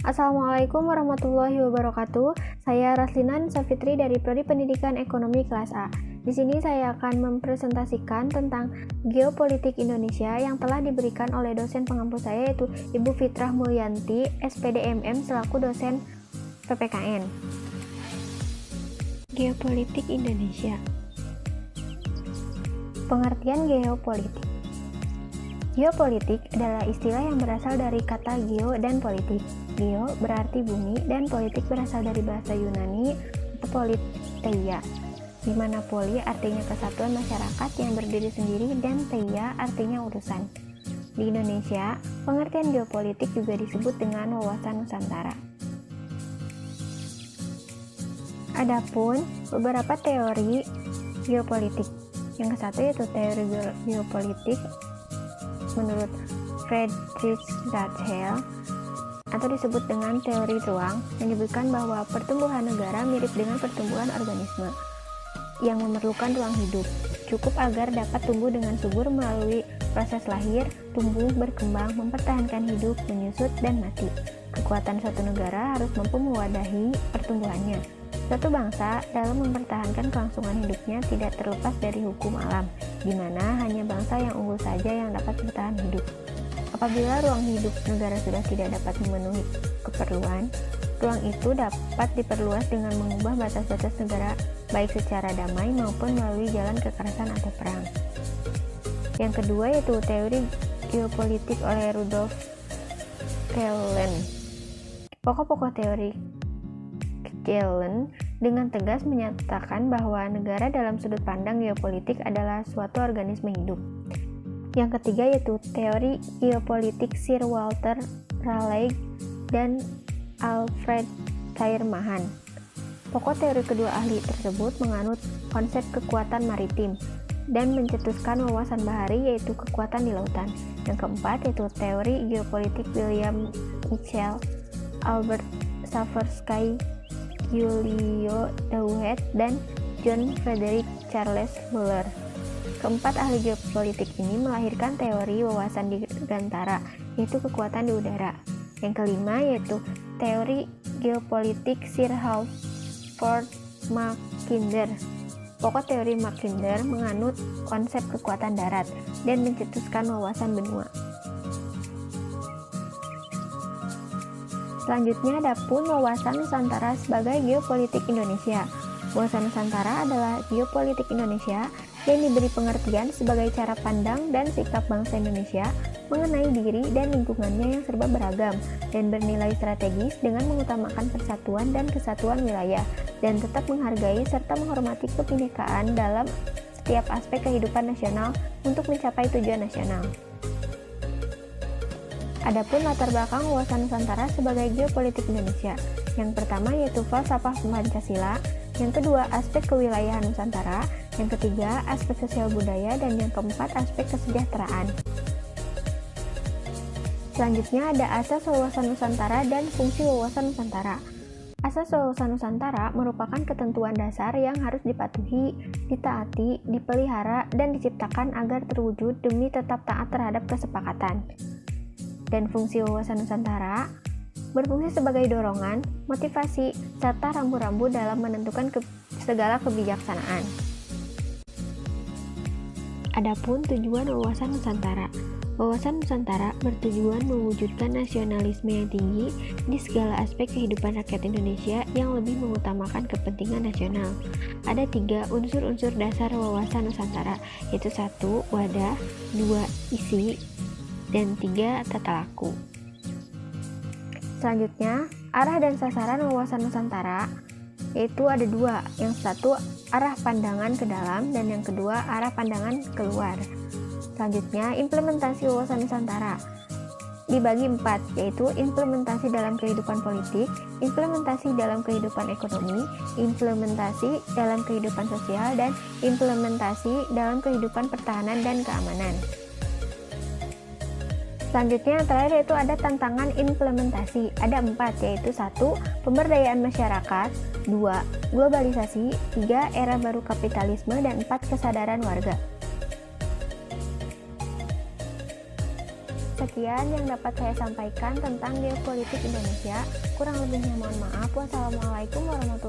Assalamualaikum warahmatullahi wabarakatuh. Saya Raslina Safitri dari Prodi Pendidikan Ekonomi kelas A. Di sini saya akan mempresentasikan tentang geopolitik Indonesia yang telah diberikan oleh dosen pengampu saya, yaitu Ibu Fitrah Mulyanti, SPDMM, selaku dosen PPKN. Geopolitik Indonesia. Pengertian geopolitik. Geopolitik adalah istilah yang berasal dari kata geo dan politik. Geo berarti bumi dan politik berasal dari bahasa Yunani atau politeia, di mana poli artinya kesatuan masyarakat yang berdiri sendiri dan teia artinya urusan. Di Indonesia, pengertian geopolitik juga disebut dengan wawasan Nusantara. Adapun beberapa teori geopolitik. Yang ke-1 yaitu teori geopolitik menurut Friedrich Ratzel, atau disebut dengan teori ruang, menyebutkan bahwa pertumbuhan negara mirip dengan pertumbuhan organisme yang memerlukan ruang hidup, cukup agar dapat tumbuh dengan subur melalui proses lahir, tumbuh, berkembang, mempertahankan hidup, menyusut, dan mati. Kekuatan suatu negara harus mampu mewadahi pertumbuhannya. Suatu bangsa dalam mempertahankan kelangsungan hidupnya tidak terlepas dari hukum alam, di mana hanya bangsa yang unggul saja yang dapat bertahan hidup. Apabila ruang hidup negara sudah tidak dapat memenuhi keperluan, ruang itu dapat diperluas dengan mengubah batas-batas negara baik secara damai maupun melalui jalan kekerasan atau perang. Yang kedua yaitu teori geopolitik oleh Rudolf Kellen. Pokok-pokok teori Kellen dengan tegas menyatakan bahwa negara dalam sudut pandang geopolitik adalah suatu organisme hidup. Yang ketiga yaitu teori geopolitik Sir Walter Raleigh dan Alfred Sairmahan. Pokok teori kedua ahli tersebut menganut konsep kekuatan maritim dan mencetuskan wawasan bahari yaitu kekuatan di lautan. Yang keempat yaitu teori geopolitik William Mitchell, Albert Savorsky, Giulio Douhet, dan John Frederick Charles Muller. Keempat ahli geopolitik ini melahirkan teori wawasan dirgantara, yaitu kekuatan di udara. Yang kelima yaitu teori geopolitik Sir Halford Mackinder. Pokok teori Mackinder menganut konsep kekuatan darat dan mencetuskan wawasan benua. Selanjutnya adapun wawasan Nusantara sebagai geopolitik Indonesia. Wawasan Nusantara adalah geopolitik Indonesia yang diberi pengertian sebagai cara pandang dan sikap bangsa Indonesia mengenai diri dan lingkungannya yang serba beragam dan bernilai strategis dengan mengutamakan persatuan dan kesatuan wilayah dan tetap menghargai serta menghormati kebinekaan dalam setiap aspek kehidupan nasional untuk mencapai tujuan nasional. Adapun latar belakang wawasan Nusantara sebagai geopolitik Indonesia. Yang pertama yaitu falsafah Pancasila, yang kedua aspek kewilayahan Nusantara, yang ketiga aspek sosial budaya, dan yang keempat aspek kesejahteraan. Selanjutnya ada asas wawasan Nusantara dan fungsi wawasan Nusantara. Asas wawasan Nusantara merupakan ketentuan dasar yang harus dipatuhi, ditaati, dipelihara, dan diciptakan agar terwujud demi tetap taat terhadap kesepakatan. Dan fungsi wawasan Nusantara berfungsi sebagai dorongan, motivasi, serta rambu-rambu dalam menentukan segala kebijaksanaan. Adapun tujuan wawasan Nusantara. Wawasan Nusantara bertujuan mewujudkan nasionalisme yang tinggi di segala aspek kehidupan rakyat Indonesia yang lebih mengutamakan kepentingan nasional. Ada 3 unsur-unsur dasar wawasan Nusantara, yaitu 1. Wadah, 2. Isi, dan 3. Tata laku. Selanjutnya, arah dan sasaran wawasan Nusantara yaitu ada 2. Yang satu arah pandangan ke dalam dan yang kedua arah pandangan keluar. Selanjutnya, implementasi wawasan Nusantara dibagi 4, yaitu implementasi dalam kehidupan politik, implementasi dalam kehidupan ekonomi, implementasi dalam kehidupan sosial, dan implementasi dalam kehidupan pertahanan dan keamanan. Selanjutnya yang terakhir yaitu ada tantangan implementasi. Ada 4, yaitu 1. Pemberdayaan masyarakat, 2. Globalisasi, 3. Era baru kapitalisme, dan 4. Kesadaran warga. Sekian yang dapat saya sampaikan tentang geopolitik Indonesia. Kurang lebihnya mohon maaf. Wassalamualaikum warahmatullahi wabarakatuh.